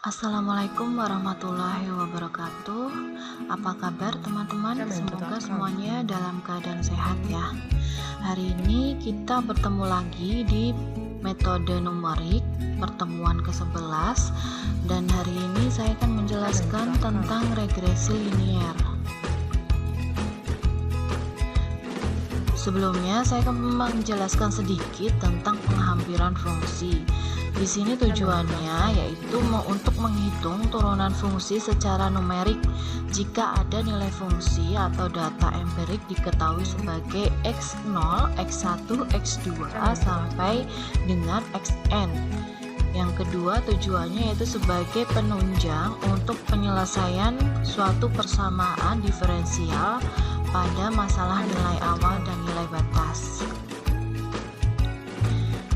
Assalamualaikum warahmatullahi wabarakatuh. Apa kabar teman-teman? Semoga semuanya dalam keadaan sehat ya. Hari ini kita bertemu lagi di metode numerik pertemuan ke-11, dan hari ini saya akan menjelaskan tentang regresi linier. Sebelumnya saya akan menjelaskan sedikit tentang penghampiran fungsi. Di sini tujuannya yaitu untuk menghitung turunan fungsi secara numerik jika ada nilai fungsi atau data empirik diketahui sebagai x0, x1, x2 sampai dengan xn. Yang kedua tujuannya yaitu sebagai penunjang untuk penyelesaian suatu persamaan diferensial pada masalah nilai awal dan nilai batas.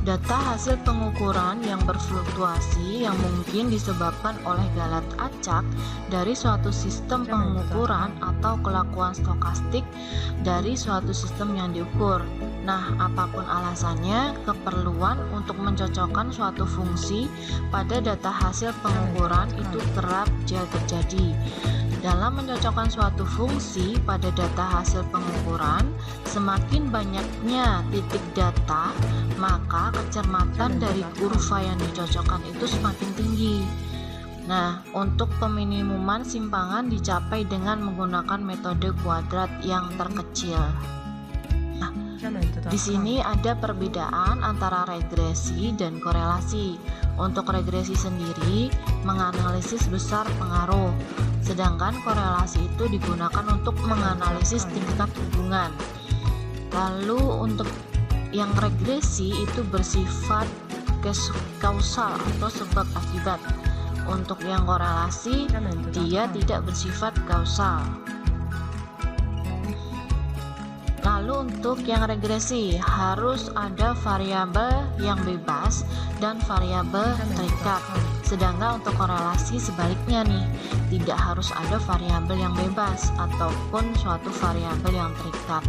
Data hasil pengukuran yang berfluktuasi yang mungkin disebabkan oleh galat acak dari suatu sistem pengukuran atau kelakuan stokastik dari suatu sistem yang diukur. Nah, apapun alasannya, keperluan untuk mencocokkan suatu fungsi pada data hasil pengukuran itu kerap terjadi. Dalam mencocokkan suatu fungsi pada data hasil pengukuran, semakin banyaknya titik data, maka kecermatan dari kurva yang dicocokkan itu semakin tinggi. Nah, untuk peminimuman simpangan dicapai dengan menggunakan metode kuadrat yang terkecil. Nah, di sini ada perbedaan antara regresi dan korelasi. Untuk regresi sendiri menganalisis besar pengaruh, sedangkan korelasi itu digunakan untuk menganalisis tingkat hubungan. Lalu untuk yang regresi itu bersifat kausal atau sebab akibat. Untuk yang korelasi dia tidak bersifat kausal. Lalu untuk yang regresi harus ada variabel yang bebas dan variabel terikat. Sedangkan untuk korelasi sebaliknya nih, tidak harus ada variabel yang bebas ataupun suatu variabel yang terikat.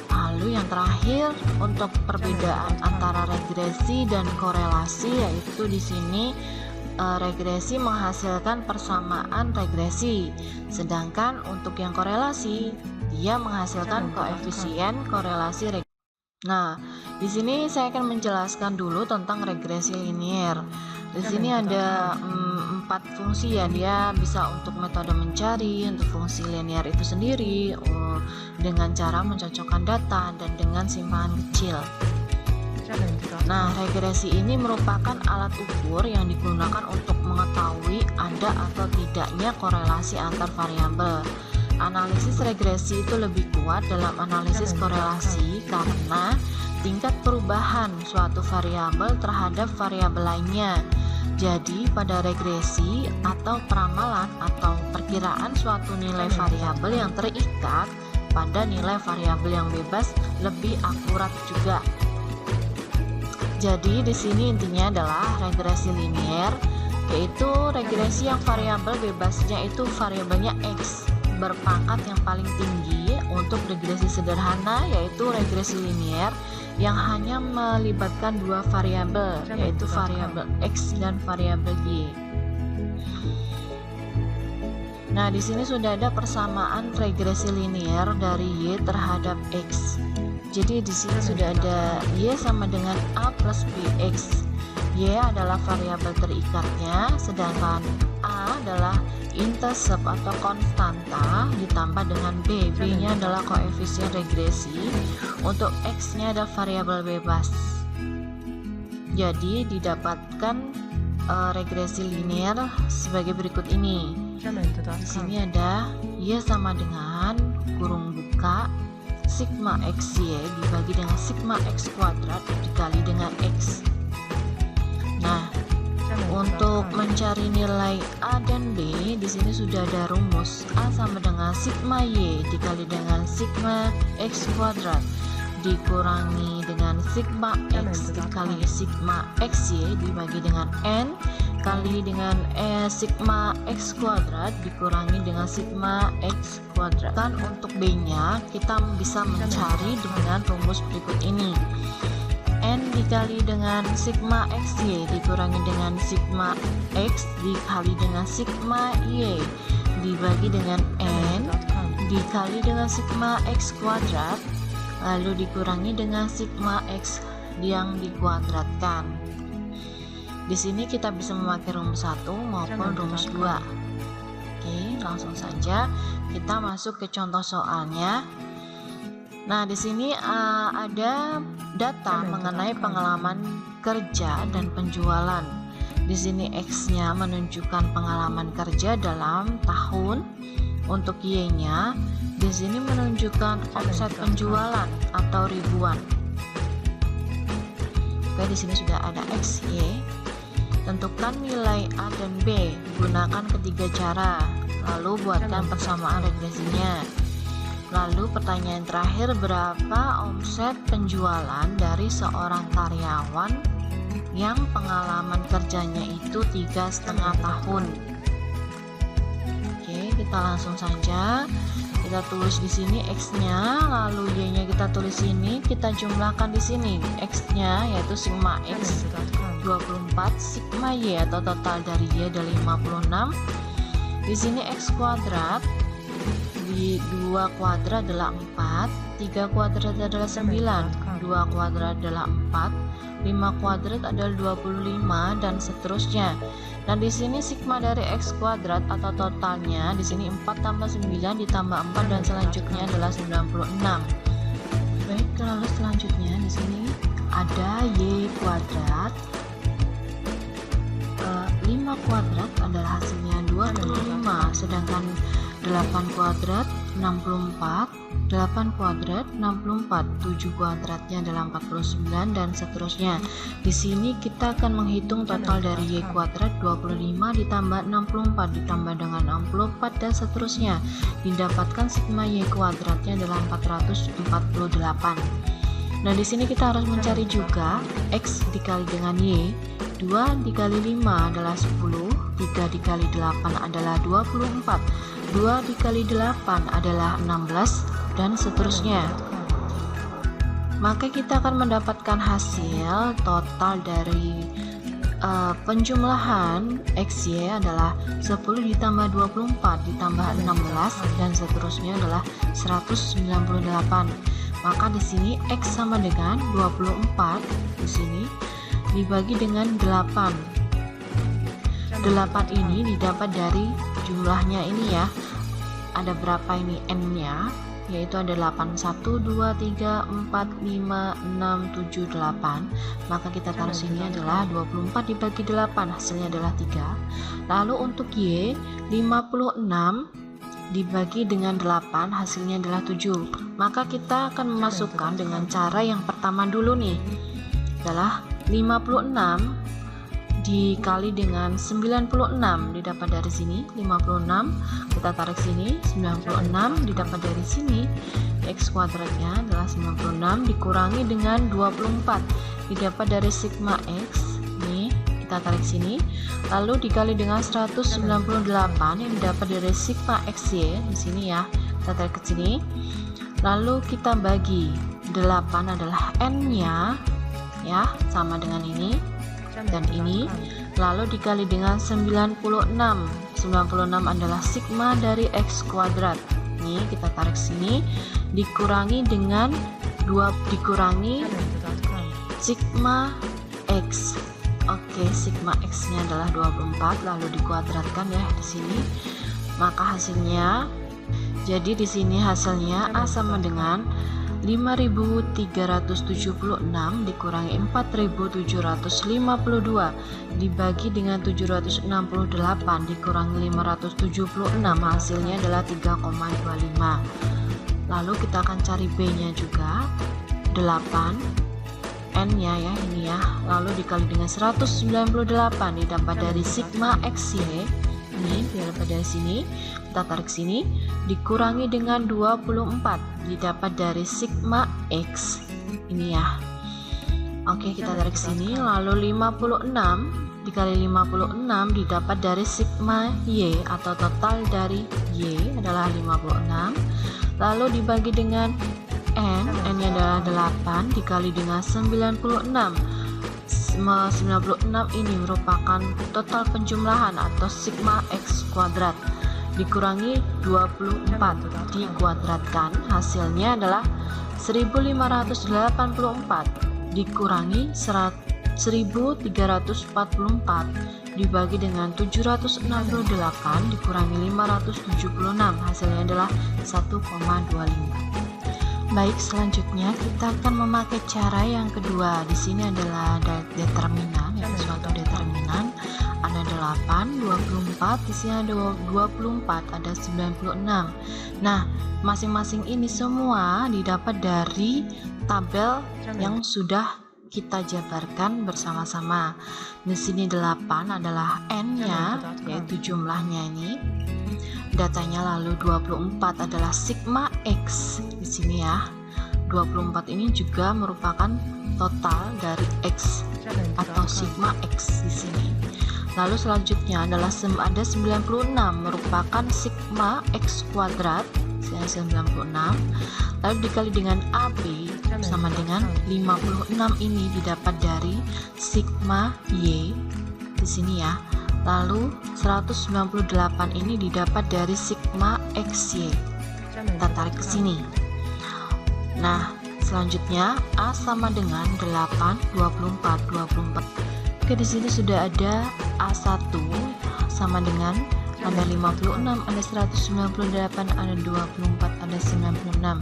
Lalu yang terakhir untuk perbedaan antara regresi dan korelasi yaitu di sini regresi menghasilkan persamaan regresi, sedangkan untuk yang korelasi dia menghasilkan koefisien korelasi regresi. Nah, di sini saya akan menjelaskan dulu tentang regresi linier. Di sini ada 4 fungsi ya, dia bisa untuk metode mencari, untuk fungsi linier itu sendiri, dengan cara mencocokkan data dan dengan simpangan kecil. Nah, regresi ini merupakan alat ukur yang digunakan untuk mengetahui ada atau tidaknya korelasi antar variabel. Analisis regresi itu lebih kuat dalam analisis korelasi karena tingkat perubahan suatu variabel terhadap variabel lainnya. Jadi pada regresi atau peramalan atau perkiraan suatu nilai variabel yang terikat pada nilai variabel yang bebas lebih akurat juga. Jadi di sini intinya adalah regresi linier, yaitu regresi yang variabel bebasnya itu variabelnya x berpangkat yang paling tinggi. Untuk regresi sederhana yaitu regresi linier yang hanya melibatkan 2 variabel, yaitu variabel x dan variabel y. Nah, di sini sudah ada persamaan regresi linier dari y terhadap x. Jadi di sini sudah ada y sama dengan a plus bx. Y adalah variabel terikatnya, sedangkan a adalah intercept atau konstanta ditambah dengan b. B-nya adalah koefisien regresi. Untuk x-nya ada variabel bebas. Jadi didapatkan regresi linier sebagai berikut ini. Di sini ada y sama dengan kurung buka sigma xy dibagi dengan sigma x kuadrat dikali dengan x. Nah, untuk mencari nilai a dan b, di sini sudah ada rumus a sama dengan sigma y dikali dengan sigma x kuadrat dikurangi dengan sigma x dikali sigma xy dibagi dengan n kali dengan sigma x kuadrat dikurangi dengan sigma x kuadrat. Dan untuk b nya kita bisa mencari dengan rumus berikut ini. N dikali dengan sigma xy dikurangi dengan sigma x dikali dengan sigma y dibagi dengan n dikali dengan sigma x kuadrat lalu dikurangi dengan sigma x yang dikuadratkan. Di sini kita bisa memakai rumus 1 maupun rumus 2. Oke, langsung saja kita masuk ke contoh soalnya. Nah, di sini ada data mengenai pengalaman kerja dan penjualan. Di sini X-nya menunjukkan pengalaman kerja dalam tahun. Untuk Y-nya di sini menunjukkan omset penjualan atau ribuan. Oke, di sini sudah ada X, Y. Tentukan nilai A dan B. Gunakan ketiga cara. Lalu buatkan persamaan regresinya. Lalu pertanyaan terakhir, berapa omset penjualan dari seorang karyawan yang pengalaman kerjanya itu 3,5 tahun? Oke, kita langsung saja kita tulis di sini X-nya, lalu Y-nya kita tulis sini, kita jumlahkan di sini X-nya yaitu sigma X 24, sigma Y atau total dari Y adalah 56. Di sini X kuadrat di 2 kuadrat adalah 4, 3 kuadrat adalah 9, 2 kuadrat adalah 4, 5 kuadrat adalah 25 dan seterusnya. Dan di sini sigma dari X kuadrat atau totalnya di sini 4 tambah 9 ditambah 4 dan selanjutnya adalah 96. Baik, lalu selanjutnya di sini ada Y kuadrat. 5 kuadrat adalah hasilnya 25, sedangkan 8 kuadrat 64, 8 kuadrat 64, 7 kuadratnya adalah 49 dan seterusnya. Di sini kita akan menghitung total dari Y kuadrat 25 ditambah 64 ditambah dengan 64 dan seterusnya. Didapatkan sigma Y kuadratnya adalah 448. Nah, di sini kita harus mencari juga X dikali dengan Y. 2 dikali 5 adalah 10, 3 dikali 8 adalah 24, 2 dikali 8 adalah 16 dan seterusnya. Maka kita akan mendapatkan hasil total dari penjumlahan XY adalah 10 ditambah 24 ditambah 16 dan seterusnya adalah 198. Maka di sini X sama dengan 24 di sini dibagi dengan 8. 8 ini didapat dari jumlahnya ini ya. Ada berapa ini N-nya? Yaitu ada 8, 1, 2, 3, 4, 5, 6, 7, 8. Maka kita taruh sini adalah 24 dibagi 8, hasilnya adalah 3. Lalu untuk Y, 56 dibagi dengan 8, hasilnya adalah 7. Maka kita akan memasukkan dengan cara yang pertama dulu nih. Adalah 56 dikali dengan 96 didapat dari sini 56, kita tarik sini 96 didapat dari sini X kuadratnya adalah 96 dikurangi dengan 24 didapat dari sigma X nih, kita tarik sini lalu dikali dengan 198 yang didapat dari sigma XY di sini ya, kita tarik ke sini lalu kita bagi 8 adalah N-nya ya, sama dengan ini dan ini, lalu dikali dengan 96. 96 adalah sigma dari X kuadrat. Nih kita tarik sini dikurangi dengan 2 dikurangi sigma X. Oke, sigma X-nya adalah 24 lalu dikuadratkan ya di sini. Maka hasilnya jadi di sini hasilnya A sama dengan 5.376 dikurangi 4.752 dibagi dengan 768 dikurangi 576 hasilnya adalah 3,25. Lalu kita akan cari B nya juga 8 N nya ya ini ya, lalu dikali dengan 198 didapat dari sigma XY ini didapat dari sini, kita tarik sini dikurangi dengan 24 didapat dari sigma X ini ya. Oke, kita tarik sini lalu 56 dikali 56 didapat dari sigma Y atau total dari Y adalah 56 lalu dibagi dengan N-nya adalah 8 dikali dengan 96. 96 ini merupakan total penjumlahan atau sigma X kuadrat dikurangi 24 dikuadratkan, hasilnya adalah 1584 dikurangi 1344 dibagi dengan 768 dikurangi 576, hasilnya adalah 1,25. Baik, selanjutnya kita akan memakai cara yang kedua. Di sini adalah determinan, ya, suatu determinan. Ada 8, 24, di sini ada 24, ada 96. Nah, masing-masing ini semua didapat dari tabel yang sudah kita jabarkan bersama-sama. Di sini 8 adalah N-nya, yaitu jumlahnya ini. Datanya, lalu 24 adalah sigma X di sini ya. 24 ini juga merupakan total dari X atau sigma X di sini. Lalu selanjutnya adalah ada 96 merupakan sigma X kuadrat, 96. Lalu dikali dengan AB sama dengan 56, ini didapat dari sigma Y di sini ya. Lalu 198 ini didapat dari sigma XY. Kita tarik ke sini. Nah, selanjutnya A sama dengan 8, 24, 24. Oke, di sini sudah ada A1 sama dengan ada 56, ada 198, ada 24, ada 96.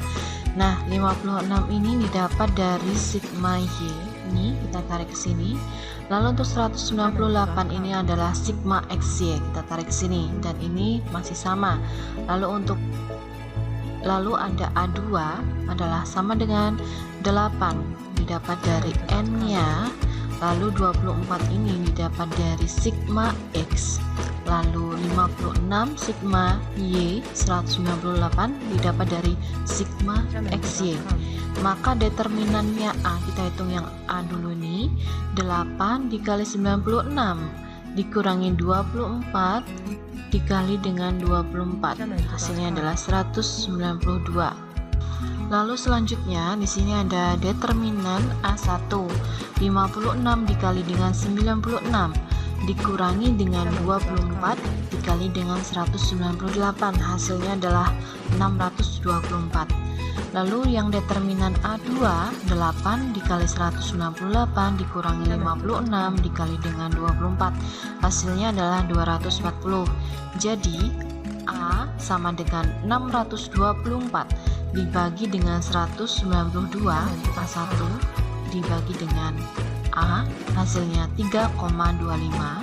Nah, 56 ini didapat dari sigma Y. Ini kita tarik ke sini. Lalu untuk 198 ini adalah sigma XY, kita tarik sini, dan ini masih sama. Lalu ada A2 adalah sama dengan 8 didapat dari N-nya. Lalu 24 ini didapat dari sigma X. Lalu 56 sigma Y, 198 didapat dari sigma XY. Maka determinannya A, kita hitung yang A dulu nih. 8 dikali 96 dikurangi 24 dikali dengan 24, hasilnya adalah 192. Lalu selanjutnya di sini ada determinan A1, 56 dikali dengan 96 dikurangi dengan 24 dikali dengan 198, hasilnya adalah 624. Lalu yang determinan A2, 8 dikali 198 dikurangi 56 dikali dengan 24, hasilnya adalah 240. Jadi A sama dengan 624 dibagi dengan 192, A1 dibagi dengan A, hasilnya 3,25,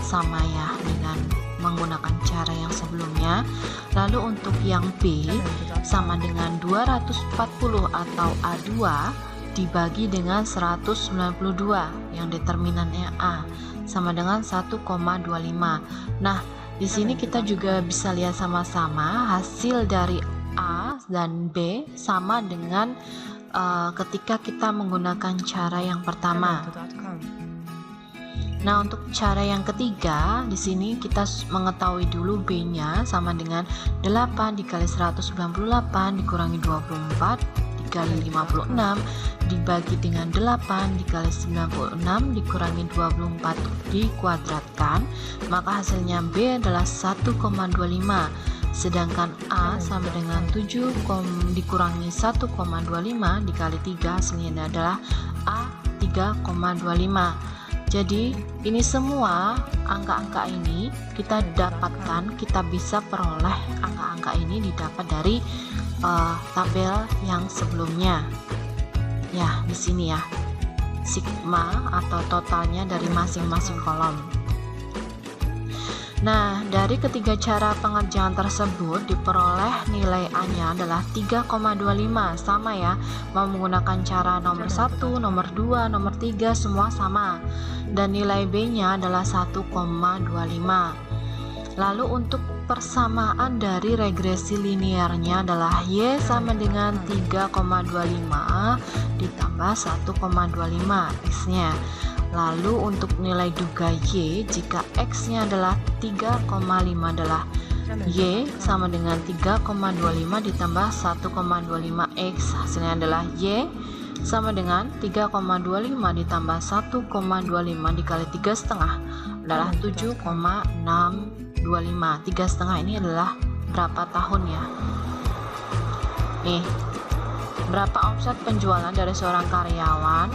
sama ya dengan menggunakan cara yang sebelumnya. Lalu untuk yang B sama dengan 240 atau A2 dibagi dengan 192, yang determinannya A sama dengan 1,25. Nah, di sini kita juga bisa lihat sama-sama hasil dari A dan B sama dengan ketika kita menggunakan cara yang pertama. Nah, untuk cara yang ketiga, di sini kita mengetahui dulu B-nya sama dengan 8 dikali 198 dikurangi 24 dikali 56 dibagi dengan 8 dikali 96 dikurangi 24 dikuadratkan, maka hasilnya B adalah 1,25. Sedangkan A sama dengan 7 dikurangi 1,25 dikali 3, hasilnya adalah A 3,25. Jadi ini semua angka-angka ini kita dapatkan, kita bisa peroleh angka-angka ini didapat dari tabel yang sebelumnya. Ya, di sini ya, sigma atau totalnya dari masing-masing kolom. Nah, dari ketiga cara pengerjaan tersebut diperoleh nilai A-nya adalah 3,25, sama ya, mau menggunakan cara nomor 1, nomor 2, nomor 3 semua sama, dan nilai B-nya adalah 1,25. Lalu untuk persamaan dari regresi linearnya adalah Y sama dengan 3,25 ditambah 1,25 X-nya. Lalu untuk nilai duga Y, jika X-nya adalah 3,5 adalah Y sama dengan 3,25 ditambah 1,25X. Hasilnya adalah Y sama dengan 3,25 ditambah 1,25 dikali 3,5 adalah 7,625. 3,5 ini adalah berapa tahun ya? Nih, berapa omset penjualan dari seorang karyawan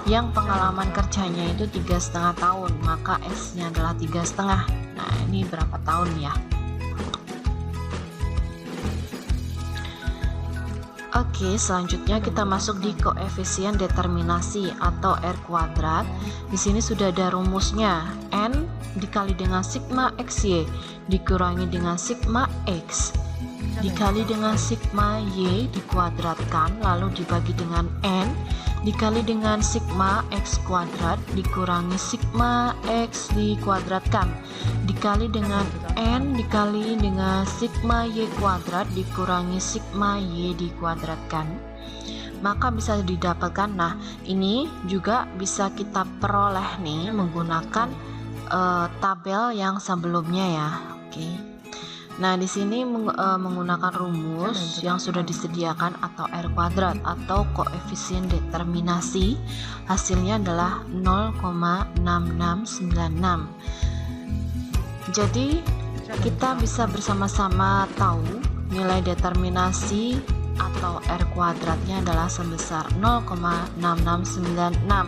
yang pengalaman kerjanya itu 3,5 tahun, maka X-nya adalah 3,5. Nah, ini berapa tahun ya? Oke, selanjutnya kita masuk di koefisien determinasi atau R kuadrat. Di sini sudah ada rumusnya. N dikali dengan sigma XY dikurangi dengan sigma X dikali dengan sigma Y dikuadratkan lalu dibagi dengan N dikali dengan sigma X kuadrat dikurangi sigma X dikuadratkan dikali dengan N dikali dengan sigma Y kuadrat dikurangi sigma Y dikuadratkan, maka bisa didapatkan. Nah, ini juga bisa kita peroleh nih menggunakan tabel yang sebelumnya ya. Oke. Nah, di sini menggunakan rumus yang sudah disediakan atau R kuadrat atau koefisien determinasi, hasilnya adalah 0,6696. Jadi kita bisa bersama-sama tahu nilai determinasi atau R kuadratnya adalah sebesar 0,6696,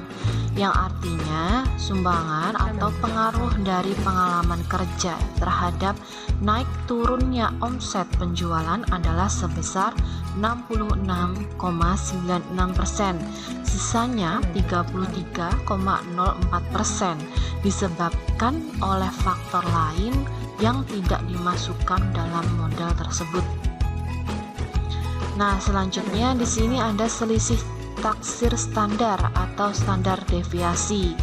yang artinya sumbangan atau pengaruh dari pengalaman kerja terhadap naik turunnya omset penjualan adalah sebesar 66,96%. Sisanya 33,04% disebabkan oleh faktor lain yang tidak dimasukkan dalam modal tersebut. Nah, selanjutnya di sini ada selisih taksir standar atau standar deviasi.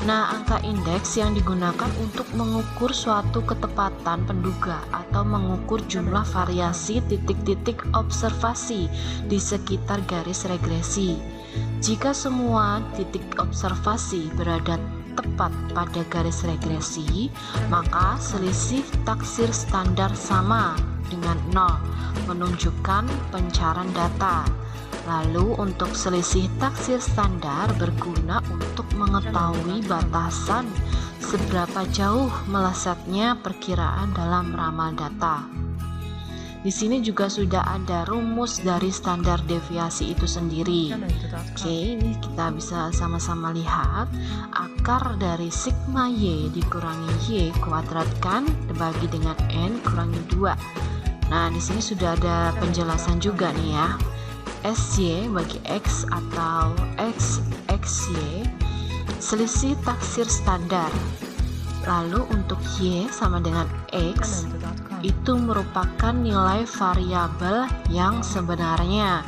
Nah, angka indeks yang digunakan untuk mengukur suatu ketepatan penduga atau mengukur jumlah variasi titik-titik observasi di sekitar garis regresi. Jika semua titik observasi berada tepat pada garis regresi, maka selisih taksir standar sama dengan 0, menunjukkan pencarian data. Lalu untuk selisih taksir standar berguna untuk mengetahui batasan seberapa jauh melesetnya perkiraan dalam ramal data. Di sini juga sudah ada rumus dari standar deviasi itu sendiri. Oke, ini kita bisa sama-sama lihat. Akar dari sigma Y dikurangi Y kuadratkan dibagi dengan N kurangi 2. Nah, di sini sudah ada penjelasan juga nih ya. SY bagi X atau XY selisih taksir standar. Lalu untuk Y sama dengan X itu merupakan nilai variabel yang sebenarnya.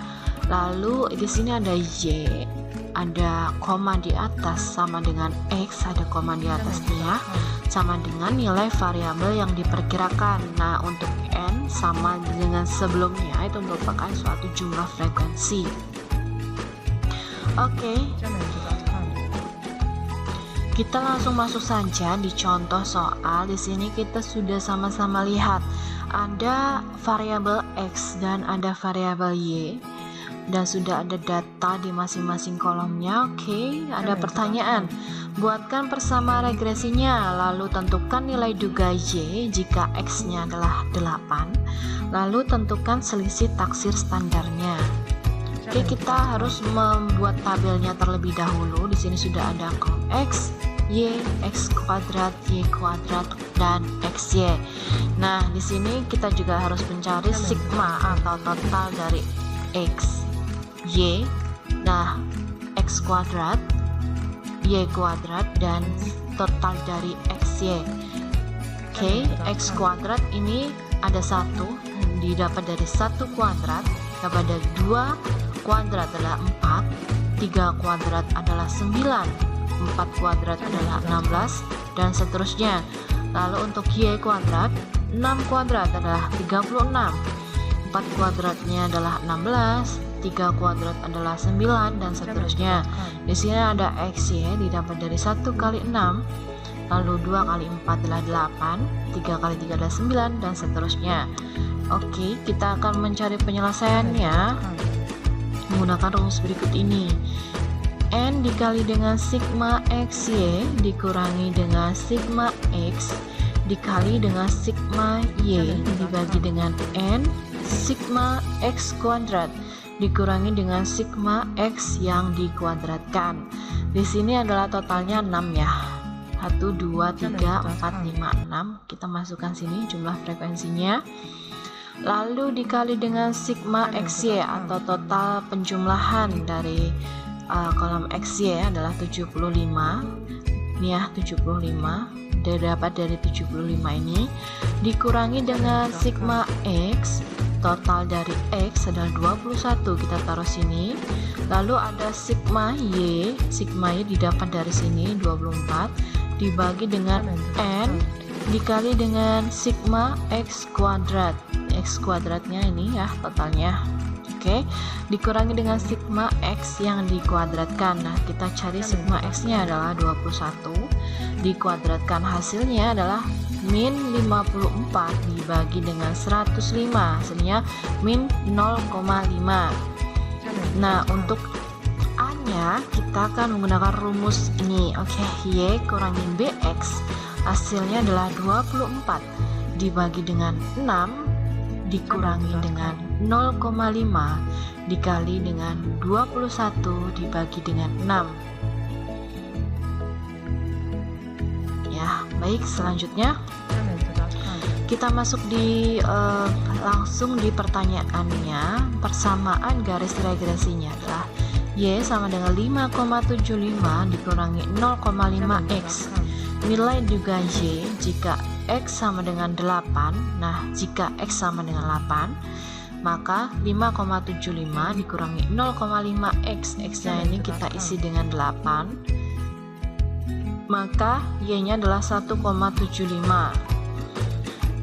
Lalu di sini ada Y, ada koma di atas sama dengan X, ada koma di atasnya sama dengan nilai variabel yang diperkirakan. Nah, untuk N sama dengan sebelumnya itu merupakan suatu jumlah frekuensi. Oke. Kita langsung masuk saja di contoh soal. Di sini kita sudah sama-sama lihat ada variabel X dan ada variabel Y dan sudah ada data di masing-masing kolomnya. Oke, ada pertanyaan. Buatkan persama regresinya, lalu tentukan nilai duga Y jika X-nya adalah 8. Lalu tentukan selisih taksir standarnya. Oke, kita harus membuat tabelnya terlebih dahulu. Di sini sudah ada kolom X, Y, X kuadrat, Y kuadrat, dan XY. Nah, di sini kita juga harus mencari sigma atau total dari X, Y, nah X kuadrat, Y kuadrat, dan total dari XY. Oke, X kuadrat ini ada 1, didapat dari 1 kuadrat, dapat dari 2 kuadrat adalah 4, 3 kuadrat adalah 9, 4 kuadrat adalah 16, dan seterusnya. Lalu untuk Y kuadrat, 6 kuadrat adalah 36, 4 kuadratnya adalah 16, 3 kuadrat adalah 9, dan seterusnya. Di sini ada XY didapat dari 1 kali 6, lalu 2 kali 4 adalah 8, 3 kali 3 adalah 9, dan seterusnya. Oke, kita akan mencari penyelesaiannya menggunakan rumus berikut ini. N dikali dengan sigma XY dikurangi dengan sigma X dikali dengan sigma Y dibagi dengan N sigma X kuadrat dikurangi dengan sigma X yang dikuadratkan. Di sini adalah totalnya 6 ya. 1, 2, 3, 4, 5, 6. Kita masukkan sini jumlah frekuensinya. Lalu dikali dengan sigma XY atau total penjumlahan dari kolom XY adalah 75. Ini ya 75. Dapat dari 75 ini dikurangi dengan sigma X, total dari X adalah 21, kita taruh sini. Lalu ada sigma Y didapat dari sini 24 dibagi dengan N dikali dengan sigma X kuadrat. X kuadratnya ini ya totalnya. Oke, dikurangi dengan sigma X yang dikuadratkan. Nah, kita cari sigma X nya adalah 21 dikuadratkan, hasilnya adalah min 54 dibagi dengan 105, hasilnya min 0,5. Nah, untuk A nya kita akan menggunakan rumus ini. Oke, Y kurangi BX hasilnya adalah 24 dibagi dengan 6 dikurangi dengan 0,5 dikali dengan 21 dibagi dengan 6. Ya, baik, selanjutnya kita masuk di langsung di pertanyaannya. Persamaan garis regresinya adalah Y sama dengan 5,75 dikurangi 0,5X. Nilai juga Y jika X sama dengan 8. Nah, jika X sama dengan 8, maka 5,75 dikurangi 0,5X. X nya ini kita isi dengan 8, maka Y nya adalah 1,75.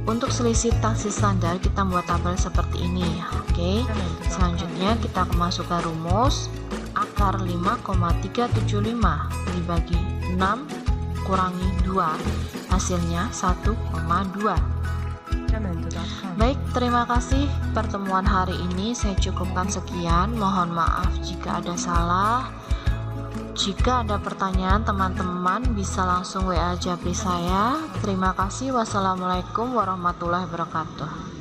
Untuk selisih taksi standar kita buat tabel seperti ini. Oke, selanjutnya kita masukkan rumus akar 5,375 dibagi 6 kurangi 2, hasilnya 1,2. Baik, terima kasih. Pertemuan hari ini saya cukupkan sekian. Mohon maaf jika ada salah. Jika ada pertanyaan, teman-teman bisa langsung WA Jabri saya. Terima kasih. Wassalamualaikum warahmatullahi wabarakatuh.